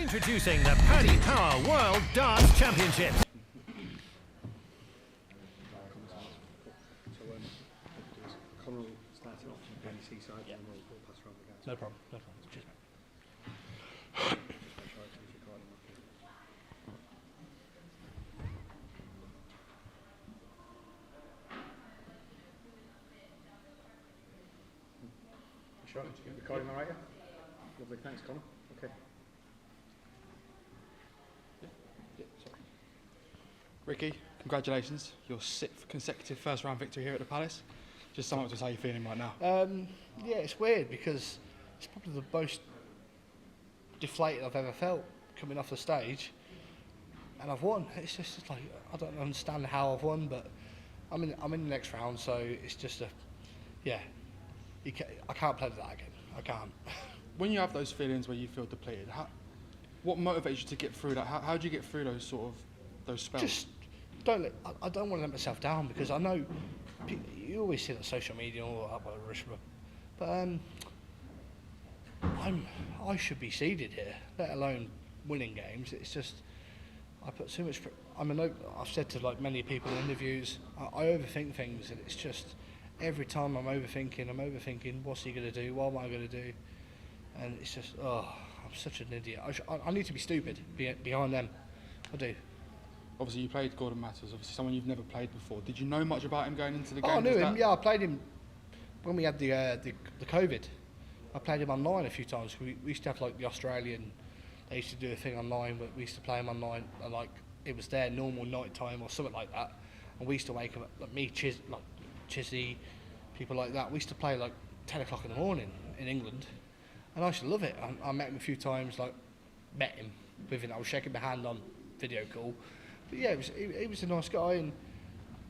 Introducing the Paddy Power World Darts Championships. Connor will start it off on the seaside and we'll pass around the guys. No problem. Cheers, mate. Sure, recording all right, yeah? Lovely, thanks Connor. Okay. Ricky, congratulations. Your 6th consecutive first round victory here at the Palace. Just sum up to us how you're feeling right now. Yeah, it's weird because it's probably the most deflated I've ever felt coming off the stage, and I've won. It's just like I don't understand how I've won, but I'm in the next round, so it's just I can't play that again. I can't. When you have those feelings where you feel depleted, what motivates you to get through that? How do you get through those spells? Just I don't want to let myself down because I know you always see it on social media or but I should be seeded here, let alone winning games. It's just I put too much. I've said to like many people in interviews, I overthink things, and it's just every time I'm overthinking. What's he going to do? What am I going to do? And it's just I'm such an idiot. I need to be stupid behind them. I do. Obviously, you played Gordon Matters. Obviously, someone you've never played before. Did you know much about him going into the game? I knew him. Yeah, I played him when we had the COVID. I played him online a few times. We used to have like the Australian. They used to do a thing online, but we used to play him online. And, like it was their normal night time or something like that. And we used to wake up like me, Chizzy, people like that. We used to play like 10 o'clock in the morning in England, and I used to love it. I met him a few times. I was shaking my hand on video call. But yeah, he was a nice guy, and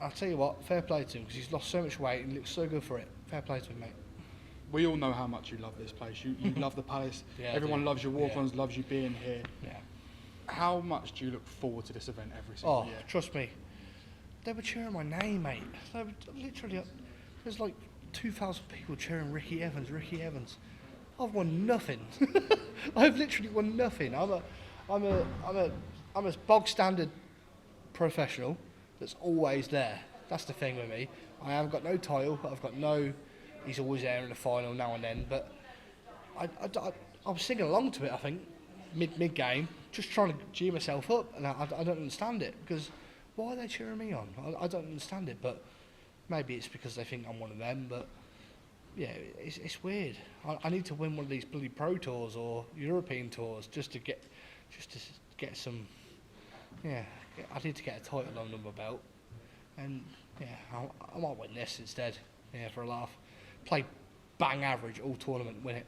I'll tell you what, fair play to him because he's lost so much weight and looks so good for it. Fair play to him, mate. We all know how much you love this place. You love the Palace. Yeah, everyone loves your walk-ons, loves you being here. Yeah. How much do you look forward to this event every single year? Trust me. They were cheering my name, mate. They were literally, there's like 2,000 people cheering Ricky Evans. I've won nothing. I've literally won nothing. I'm a bog standard professional that's always there. That's the thing with me. I haven't got no title. He's always there in the final now and then. But I was singing along to it. I think mid game, just trying to G myself up, and I don't understand it because why are they cheering me on? I don't understand it, but maybe it's because they think I'm one of them. But yeah, it's weird. I need to win one of these bloody Pro Tours or European Tours just to get some. Yeah, I need to get a title under my belt, and yeah, I might win this instead. Yeah, for a laugh. Play bang average all tournament, win it.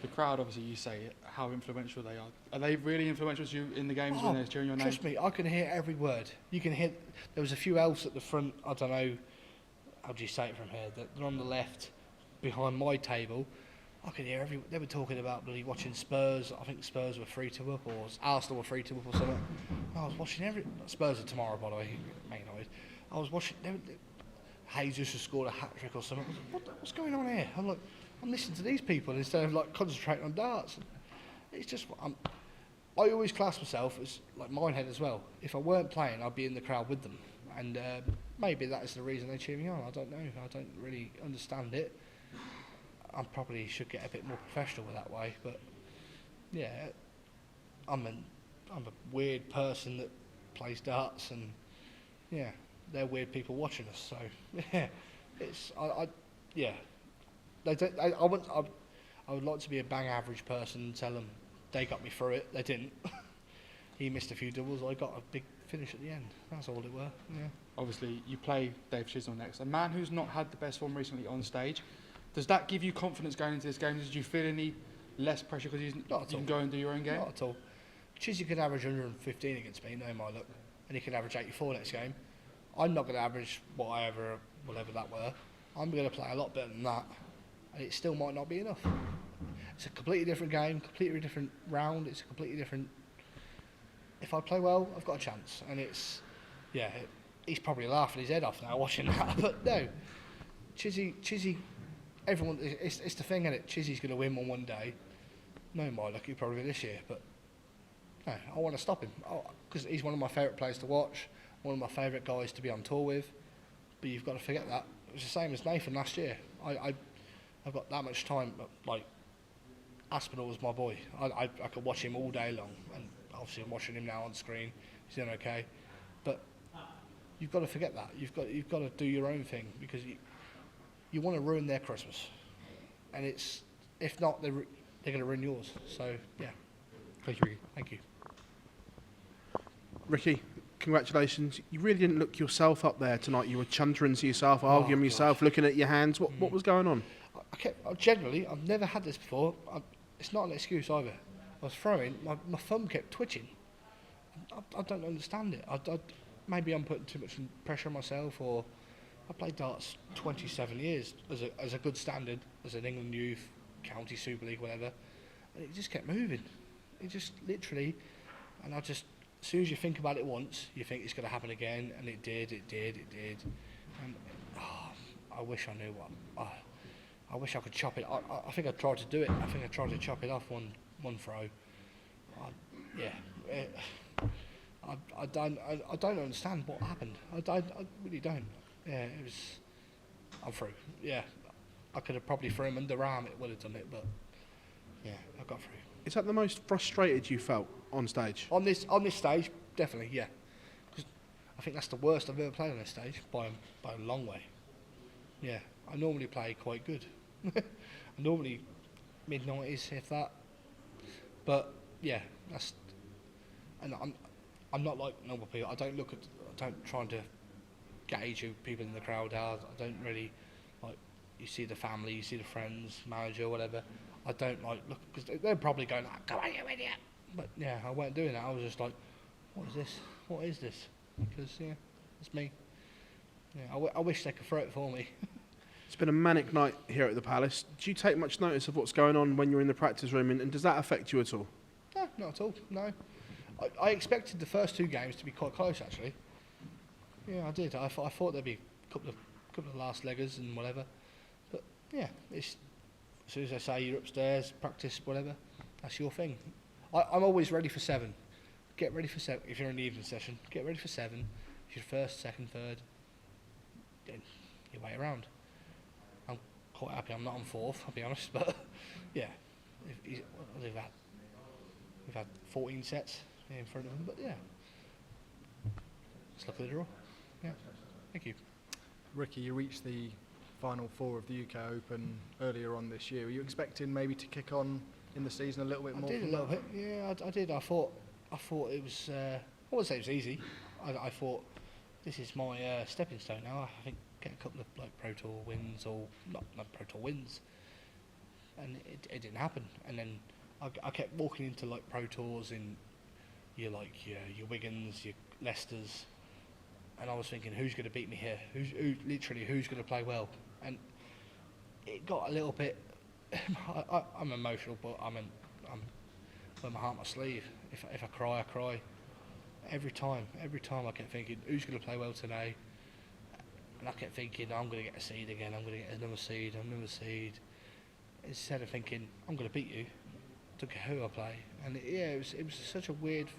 The crowd, obviously, you say how influential they are. Are they really influential to you in the games when they're cheering your name? Trust me, I can hear every word. You can hear. There was a few elves at the front. I don't know. How do you say it from here? They're on the left, behind my table. I could hear every. They were talking about bloody watching Spurs. I think Spurs were 3-2 up, or Arsenal were 3-2 up, or something. I was watching Spurs are tomorrow, by the way. Man United. I was watching. Jesus has scored a hat trick or something. I was like, what's going on here? I'm like, I'm listening to these people instead of like concentrating on darts. It's just I always class myself as like Minehead as well. If I weren't playing, I'd be in the crowd with them, and maybe that is the reason they cheer me on. I don't know. I don't really understand it. I probably should get a bit more professional with that way, but yeah, I'm a weird person that plays darts, and yeah, they're weird people watching us. So yeah, it's yeah. I would like to be a bang average person and tell them they got me through it. They didn't. He missed a few doubles. I got a big finish at the end. That's all it were. Yeah. Obviously, you play Dave Chisnell next, a man who's not had the best form recently on stage. Does that give you confidence going into this game? Did you feel any less pressure because you can go and do your own game? Not at all. Chizzy could average 115 against me, no my luck, and he could average 84 next game. I'm not going to average whatever that were. I'm going to play a lot better than that, and it still might not be enough. It's a completely different game, completely different round. It's a completely different. If I play well, I've got a chance, and it's yeah. He's probably laughing his head off now watching that, but no, Chizzy. Everyone, it's the thing, isn't it? Chizzy's going to win one day. no, my luck, he probably this year, but no, I want to stop him because he's one of my favourite players to watch, one of my favourite guys to be on tour with. But you've got to forget that. It was the same as Nathan last year. I've got that much time. Like, Aspinall was my boy. I could watch him all day long, and obviously I'm watching him now on screen. He's doing okay, but you've got to forget that. You've got to do your own thing because you want to ruin their Christmas, and it's if not they're going to ruin yours. So yeah. Thank you, Ricky. Thank you. Ricky, congratulations. You really didn't look yourself up there tonight. You were chuntering to yourself, arguing with yourself, looking at your hands. What was going on? I've never had this before. It's not an excuse either. I was throwing, my thumb kept twitching. I don't understand it. Maybe I'm putting too much pressure on myself, or I played darts 27 years as a good standard, as an England youth, county Super League, whatever, and it just kept moving. It just literally, and as soon as you think about it once, you think it's going to happen again, and it did. And I wish I knew what. I wish I could chop it. I think I tried to do it. I think I tried to chop it off one throw. I don't understand what happened. I really don't. Yeah, it was. I'm through. Yeah, I could have probably thrown him underarm. It would have done it, but yeah, I got through. Is that the most frustrated you felt on stage? On this stage, definitely, yeah. 'Cause I think that's the worst I've ever played on this stage by a long way. Yeah, I normally play quite good. I normally mid-90s, if that. But yeah, that's. And I'm not like normal people. I don't try to gauge who people in the crowd are. I don't really like. You see the family, you see the friends, manager, whatever. I don't like look because they're probably going, oh, "Come on, you idiot!" But yeah, I weren't doing that. I was just like, "What is this? What is this?" Because yeah, it's me. Yeah, I wish they could throw it for me. It's been a manic night here at the Palace. Do you take much notice of what's going on when you're in the practice room, and does that affect you at all? No, not at all. No, I expected the first two games to be quite close actually. Yeah, I did. I thought there'd be a couple of last leggers and whatever. But yeah, it's. As soon as I say you're upstairs, practice, whatever, that's your thing. I'm always ready for 7. Get ready for 7. If you're in the evening session, get ready for 7. If you're first, second, third, then you wait around. I'm quite happy I'm not on 4th, I'll be honest, but yeah, we've had 14 sets in front of them, but yeah, let's look at the draw. Yeah, thank you. Ricky, you reached the Final 4 of the UK Open earlier on this year. Were you expecting maybe to kick on in the season a little bit more? I did a little bit, yeah, I did. I thought it was, I wouldn't say it was easy. I thought, this is my stepping stone now. I think get a couple of like Pro Tour wins, or not Pro Tour wins, and it didn't happen. And then I kept walking into like Pro Tours in your Wiggins, your Leicesters, and I was thinking, who's going to beat me here? Who's going to play well? And it got a little bit. I'm emotional, but I'm with my heart on my sleeve. If I cry, I cry. Every time I kept thinking, who's going to play well today? And I kept thinking, I'm going to get a seed again. I'm going to get another seed. Instead of thinking, I'm going to beat you, don't care who I play. And it was such a weird.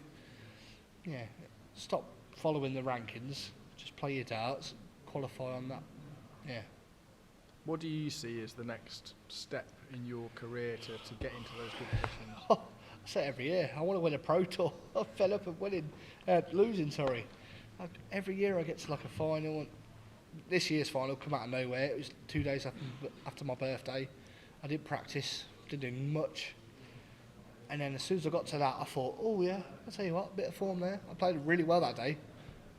Yeah, stop following the rankings. Just play your darts, qualify on that. Yeah. What do you see as the next step in your career to get into those good positions? I say every year, I want to win a Pro Tour. I fell up at losing, sorry. Every year I get to like a final. This year's final come out of nowhere. It was 2 days after my birthday. I didn't practice, didn't do much. And then as soon as I got to that, I thought, oh yeah, I'll tell you what, a bit of form there. I played really well that day.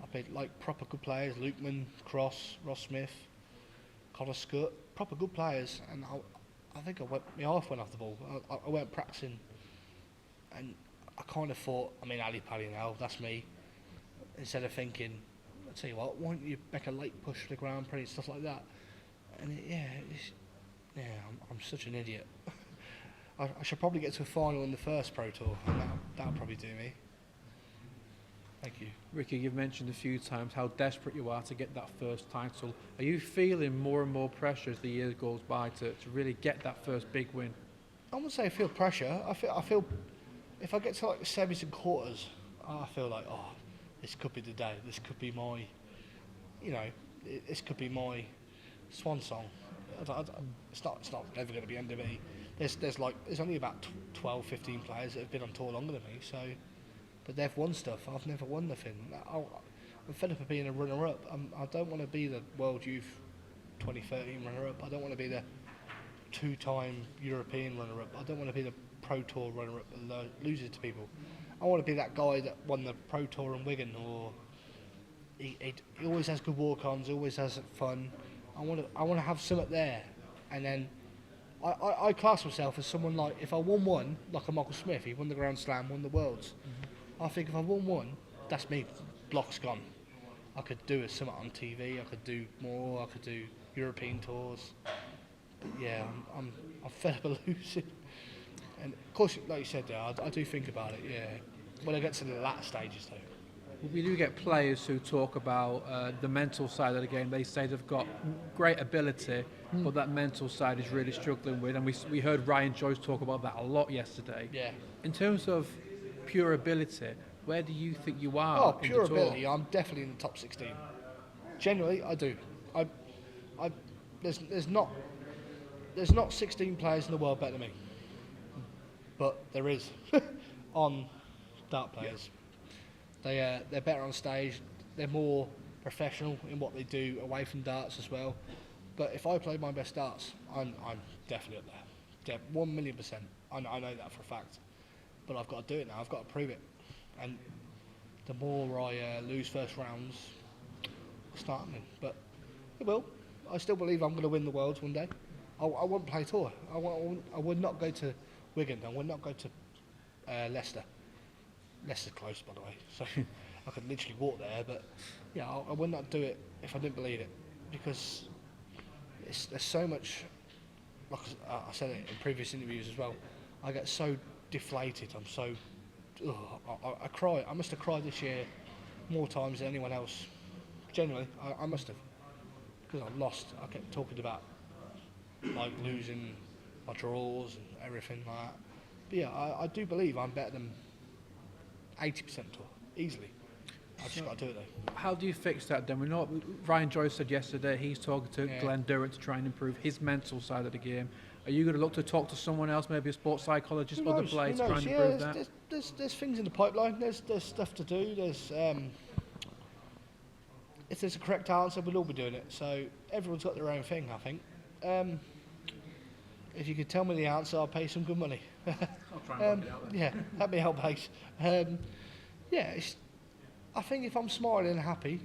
I played like proper good players, Lukeman, Cross, Ross Smith, Collar Scutt, proper good players. And I think my half went off the ball. I weren't practicing. And I kind of thought, I mean, Ali Pally now, that's me. Instead of thinking, I'll tell you what, why don't you make a late push to the ground, pretty stuff like that. And I'm such an idiot. I should probably get to a final in the first Pro Tour, and that'll probably do me. Thank you. Ricky, you've mentioned a few times how desperate you are to get that first title. Are you feeling more and more pressure as the year goes by to really get that first big win? I wouldn't say I feel pressure. I feel if I get to like the semis and quarters, I feel like, oh, this could be the day. This could be my, this could be my swan song. It's not never going to be under me. There's only about 12, 15 players that have been on tour longer than me. So, but they've won stuff. I've never won nothing. I'm fed up of being a runner-up. I don't want to be the World Youth 2013 runner-up. I don't want to be the two-time European runner-up. I don't want to be the Pro Tour runner-up that loses to people. I want to be that guy that won the Pro Tour in Wigan, or he always has good walk-ons, always has fun. I want to have something there, and then I class myself as someone like, if I won one, like a Michael Smith, he won the Grand Slam, won the Worlds. I think if I won one, that's me. Block's gone. I could do something on TV. I could do more. I could do European tours. But yeah, I'm fed up of losing. And of course, like you said there, I do think about it. Yeah, when I get to the latter stages though. We do get players who talk about the mental side of the game. They say they've got great ability, but that mental side is really struggling with. And we heard Ryan Joyce talk about that a lot yesterday. Yeah. In terms of pure ability, where do you think you are? Oh, in pure the tour? ability. I'm definitely in the top 16. Genuinely, I do. There's not 16 players in the world better than me, but there is on dart players. They're better on stage. They're more professional in what they do away from darts as well. But if I play my best darts, I'm definitely up there. 1,000,000%. I know that for a fact. But I've got to do it now. I've got to prove it. And the more I lose first rounds, it's not happening. But it will. I still believe I'm going to win the Worlds one day. I won't play tour. I would not go to Wigan. I would not go to Leicester. Leicester's close, by the way, so I could literally walk there. But yeah, I would not do it if I didn't believe it, because there's so much. Like I said it in previous interviews as well. I get so deflated. I'm so. I cry. I must have cried this year more times than anyone else. Genuinely, I must have, because I lost. I kept talking about like losing my draws and everything like that. But yeah, I do believe I'm better than 80% tour, easily. I just got to do it though. How do you fix that then? We know Ryan Joyce said yesterday he's talking to Glenn Durrant to try and improve his mental side of the game. Are you going to look to talk to someone else, maybe a sports psychologist, other players, to try and improve that? There's things in the pipeline. There's stuff to do. There's if there's a correct answer, we'll all be doing it. So everyone's got their own thing, I think. If you could tell me the answer, I'll pay some good money. I'll try and work it out then. Yeah, that'd be help base. Yeah, I think if I'm smiling and happy,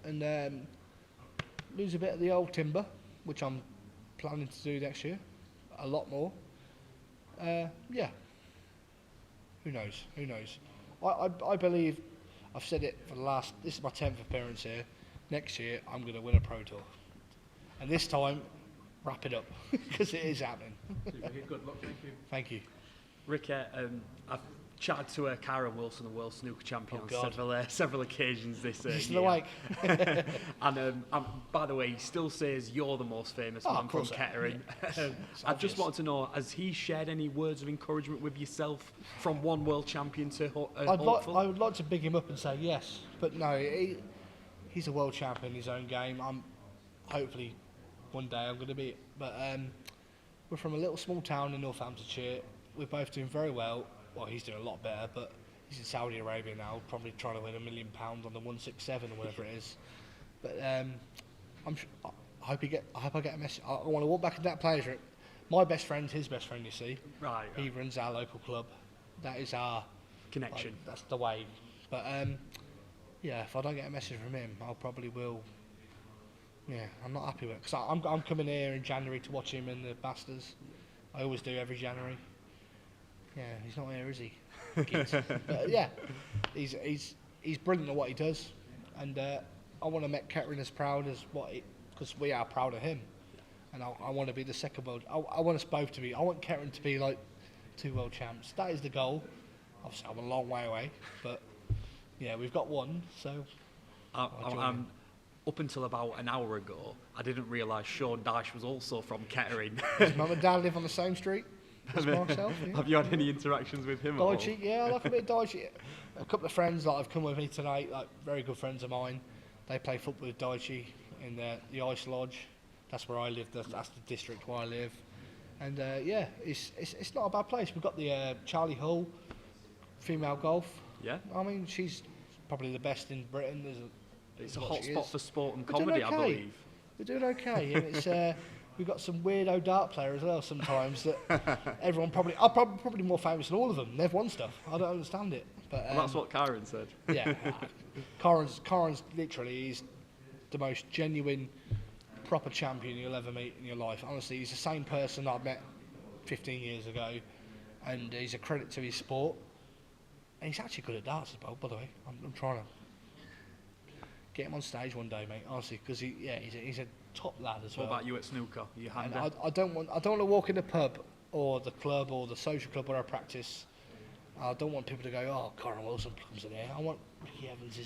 and lose a bit of the old timber, which I'm planning to do next year, a lot more. Yeah. Who knows? Who knows? I believe, I've said it for this is my 10th appearance here. Next year, I'm going to win a Pro Tour. And this time, wrap it up, because it is happening. Good luck, thank you. Thank you. Rick, I've chatted to Karen Wilson, the world snooker champion, Oh, on several occasions this Is year. the like? And by the way, he still says you're the most famous man of from course I am, Kettering. It's I just obvious. wanted to know, has he shared any words of encouragement with yourself from one world champion to I hopeful? would like to big him up and say yes, but no, he's a world champion in his own game. Hopefully one day I'm going to be it. But we're from a little small town in Northamptonshire. We're both doing very well. Well, he's doing a lot better, but he's in Saudi Arabia now, probably trying to win £1 million on the 167 or whatever it is. But I hope I get a message. I want to walk back into that players' room. My best friend's his best friend, you see. Right. He runs our local club. That is our Connection. that's the way. But yeah, if I don't get a message from him, I probably will. Yeah, I'm not happy with it, because I'm coming here in January to watch him in the Masters. I always do every January. Yeah, he's not here, is he? But yeah, he's brilliant at what he does, and I want to make Kettering as proud as because we are proud of him, and I want to be the second world. I want us both to be. I want Kettering to be like 2 world champs. That is the goal. Obviously, I'm a long way away, but yeah, we've got one. So I'm up until about an hour ago, I didn't realise Sean Dyche was also from Kettering. does Mum and Dad live on the same street? Just myself, yeah. Have you had any interactions with him? Daichi, yeah, I like a bit of Daichi. A couple of friends that have come with me tonight, like very good friends of mine, they play football with Daichi in the Ice Lodge. That's where I live. That's the district where I live. And yeah, it's not a bad place. We've got the Charlie Hull female golf. Yeah. I mean, she's probably the best in Britain. It's a what hot she spot is. for sport and We're doing comedy, okay. I believe. We're doing okay, and it's we've got some weirdo dart player as well. Sometimes that everyone probably I'm probably more famous than all of them. They've won stuff. I don't understand it, but Well, that's what Karen said. yeah, Corin's literally he's the most genuine, proper champion you'll ever meet in your life. Honestly, he's the same person I met 15 years ago, and he's a credit to his sport. And he's actually good at darts as well, by the way. I'm trying to get him on stage one day, mate. Honestly, because he's a top lad as What well. about you at snooker? Are you And handy? I don't want to walk in the pub or the club or the social club where I practice. I don't want people to go, oh, Corin Wilson comes in here. I want Ricky Evans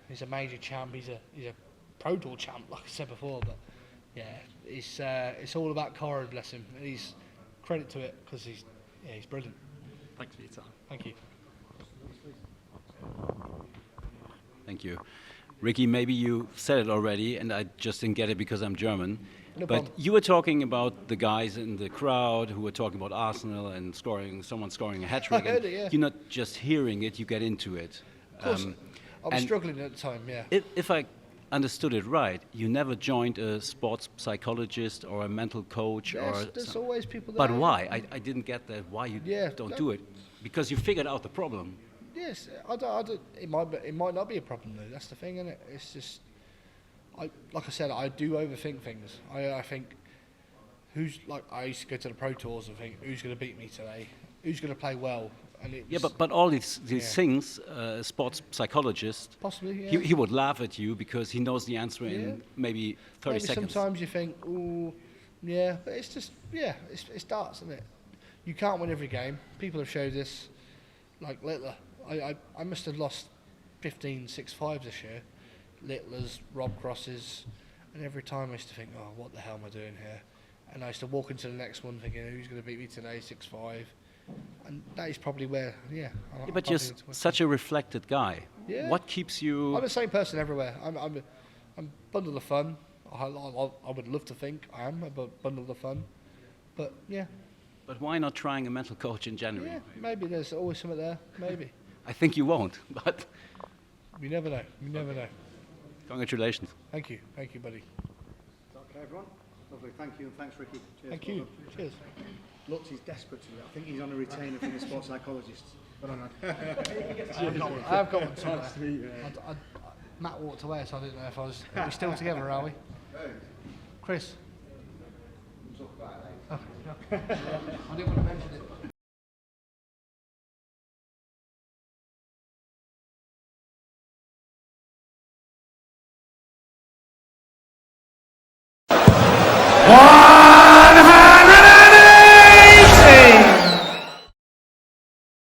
he's a major champ. He's a Pro Tour champ, like I said before. But yeah, it's all about Corin, bless him. And he's credit to it because he's brilliant. Thanks for your time. Thank you. Thank you. Ricky, maybe you said it already, and I just didn't get it because I'm German. No but problem. you were talking about the guys in the crowd who were talking about Arsenal and someone scoring a hat trick. I heard it, yeah. You're not just hearing it, you get into it. Of course, I was and struggling at the time, yeah. If I understood it right, you never joined a sports psychologist or a mental coach There's always people there. But why? I didn't get that. Why you don't no. do it? Because you figured out the problem. Yes, I don't, it might not be a problem though. That's the thing, isn't it? It's just, like I said, I do overthink things. I think, I used to go to the Pro Tours and think, who's going to beat me today? Who's going to play well? And it Yeah, was- but all these Yeah. things, a sports psychologist, possibly, yeah. he would laugh at you because he knows the answer Yeah. in maybe 30 Maybe seconds. sometimes you think, ooh, yeah, but it's just, it's darts, isn't it? You can't win every game. People have showed this. Like Littler, I must have lost 15 6-5s this year. Littlers, Rob Crosses, and every time I used to think, oh, what the hell am I doing here? And I used to walk into the next one thinking, who's going to beat me today, 6-5? And that is probably where, Yeah, but you're such a reflected guy. Yeah. What keeps you? I'm the same person everywhere. I'm a bundle of fun. I would love to think I am a bundle of fun, but yeah. But why not trying a mental coach in January? Yeah, maybe there's always something there. Maybe. I think you won't, but You never know. You never know. congratulations. Thank you, buddy. Okay, everyone. Lovely. Thank you, and thanks, Ricky. Cheers. Thank Well you. done. Cheers. Looks, he's desperate to do it. I think he's on a retainer from the sports psychologist. But I'm not. I have got one somewhere. Matt walked away, so I didn't know if are we still together, are we? Chris. Oh, no. I didn't want to mention it.